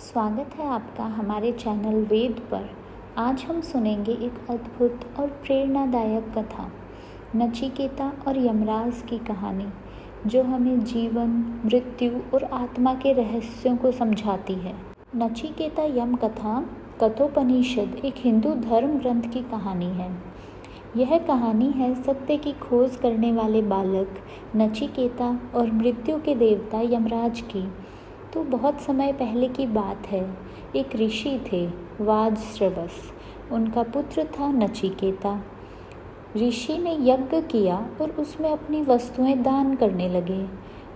स्वागत है आपका हमारे चैनल वेद पर। आज हम सुनेंगे एक अद्भुत और प्रेरणादायक कथा, नचिकेता और यमराज की कहानी, जो हमें जीवन, मृत्यु और आत्मा के रहस्यों को समझाती है। नचिकेता यम कथा कठोपनिषद एक हिंदू धर्म ग्रंथ की कहानी है। यह कहानी है सत्य की खोज करने वाले बालक नचिकेता और मृत्यु के देवता यमराज की। तो बहुत समय पहले की बात है। एक ऋषि थे वाजश्रवस। उनका पुत्र था नचिकेता। ऋषि ने यज्ञ किया और उसमें अपनी वस्तुएं दान करने लगे।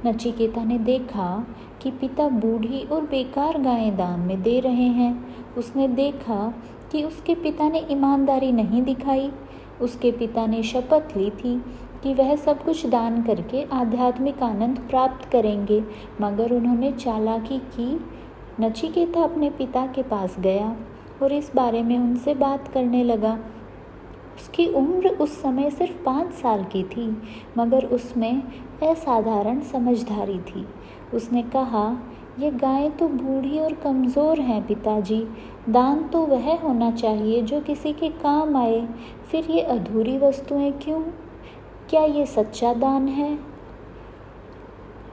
नचिकेता ने देखा कि पिता बूढ़ी और बेकार गायें दान में दे रहे हैं। उसने देखा कि उसके पिता ने ईमानदारी नहीं दिखाई। उसके पिता ने शपथ ली थी कि वह सब कुछ दान करके आध्यात्मिक आनंद प्राप्त करेंगे, मगर उन्होंने चालाकी की। नचिकेता अपने पिता के पास गया और इस बारे में उनसे बात करने लगा। उसकी उम्र उस समय सिर्फ 5 साल की थी, मगर उसमें असाधारण समझदारी थी। उसने कहा, ये गायें तो बूढ़ी और कमज़ोर हैं पिताजी। दान तो वह होना चाहिए जो किसी के काम आए। फिर ये अधूरी वस्तुएं क्यों? क्या ये सच्चा दान है?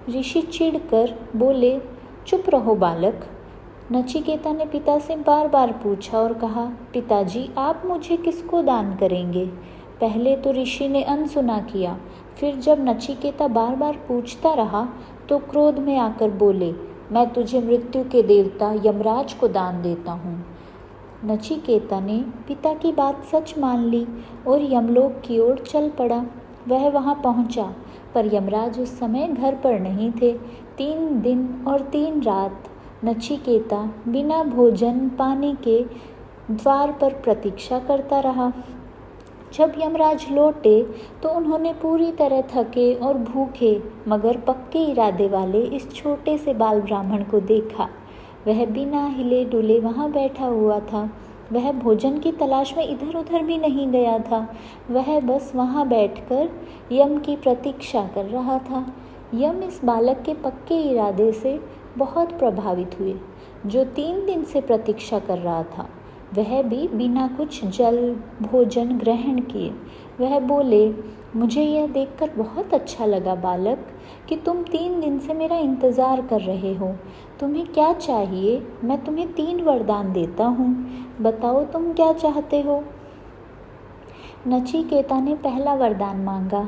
ऋषि चिढ़कर बोले, चुप रहो बालक। नचिकेता ने पिता से बार बार पूछा और कहा, पिताजी आप मुझे किसको दान करेंगे? पहले तो ऋषि ने अनसुना किया। फिर जब नचिकेता बार बार पूछता रहा तो क्रोध में आकर बोले, मैं तुझे मृत्यु के देवता यमराज को दान देता हूँ। नचिकेता ने पिता की बात सच मान ली और यमलोक की ओर चल पड़ा। वह वहाँ पहुँचा, पर यमराज उस समय घर पर नहीं थे। 3 दिन और 3 रात नचिकेता बिना भोजन पानी के द्वार पर प्रतीक्षा करता रहा। जब यमराज लौटे तो उन्होंने पूरी तरह थके और भूखे मगर पक्के इरादे वाले इस छोटे से बाल ब्राह्मण को देखा। वह बिना हिले डुले वहाँ बैठा हुआ था। वह भोजन की तलाश में इधर उधर भी नहीं गया था। वह बस वहाँ बैठकर यम की प्रतीक्षा कर रहा था। यम इस बालक के पक्के इरादे से बहुत प्रभावित हुए, जो 3 दिन से प्रतीक्षा कर रहा था, वह भी बिना कुछ जल भोजन ग्रहण किए। वह बोले, मुझे यह देखकर बहुत अच्छा लगा बालक कि तुम 3 दिन से मेरा इंतज़ार कर रहे हो। तुम्हें क्या चाहिए? मैं तुम्हें 3 वरदान देता हूँ। बताओ तुम क्या चाहते हो? नचिकेता ने पहला वरदान मांगा,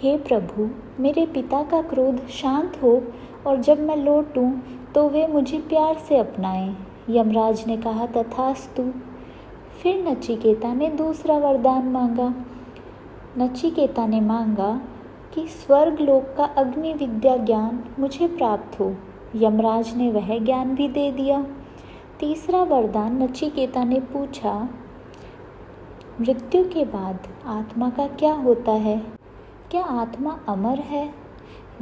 हे प्रभु, मेरे पिता का क्रोध शांत हो और जब मैं लौटूं तो वे मुझे प्यार से अपनाएं। यमराज ने कहा, तथास्तु। फिर नचिकेता ने दूसरा वरदान मांगा। नचिकेता ने मांगा कि स्वर्ग लोक का अग्नि विद्या ज्ञान मुझे प्राप्त हो। यमराज ने वह ज्ञान भी दे दिया। तीसरा वरदान नचिकेता ने पूछा, मृत्यु के बाद आत्मा का क्या होता है? क्या आत्मा अमर है?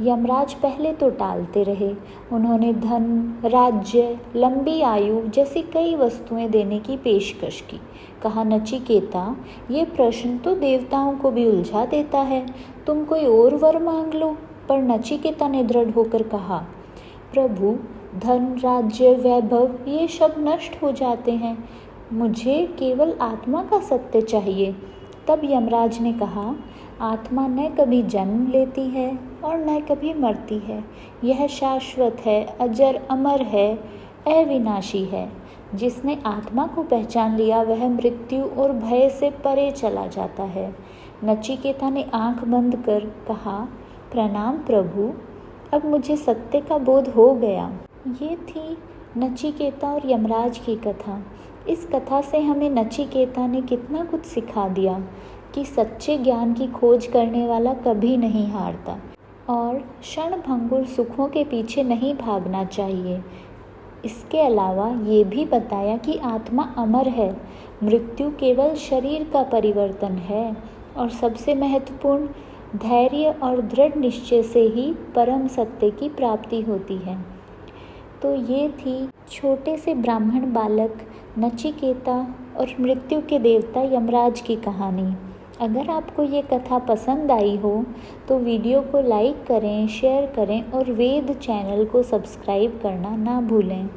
यमराज पहले तो टालते रहे। उन्होंने धन, राज्य, लंबी आयु जैसी कई वस्तुएं देने की पेशकश की। कहा, नचिकेता, ये प्रश्न तो देवताओं को भी उलझा देता है। तुम कोई और वर मांग लो। पर नचिकेता ने दृढ़ होकर कहा, प्रभु, धन, राज्य, वैभव ये सब नष्ट हो जाते हैं। मुझे केवल आत्मा का सत्य चाहिए। तब यमराज ने कहा, आत्मा न कभी जन्म लेती है और न कभी मरती है। यह शाश्वत है, अजर अमर है, अविनाशी है। जिसने आत्मा को पहचान लिया वह मृत्यु और भय से परे चला जाता है। नचिकेता ने आंख बंद कर कहा, प्रणाम प्रभु, अब मुझे सत्य का बोध हो गया। ये थी नचिकेता और यमराज की कथा। इस कथा से हमें नचिकेता ने कितना कुछ सिखा दिया कि सच्चे ज्ञान की खोज करने वाला कभी नहीं हारता और क्षणभंगुर सुखों के पीछे नहीं भागना चाहिए। इसके अलावा ये भी बताया कि आत्मा अमर है, मृत्यु केवल शरीर का परिवर्तन है और सबसे महत्वपूर्ण, धैर्य और दृढ़ निश्चय से ही परम सत्य की प्राप्ति होती है। तो ये थी छोटे से ब्राह्मण बालक नचिकेता और मृत्यु के देवता यमराज की कहानी। अगर आपको ये कथा पसंद आई हो तो वीडियो को लाइक करें, शेयर करें और वेद चैनल को सब्सक्राइब करना ना भूलें।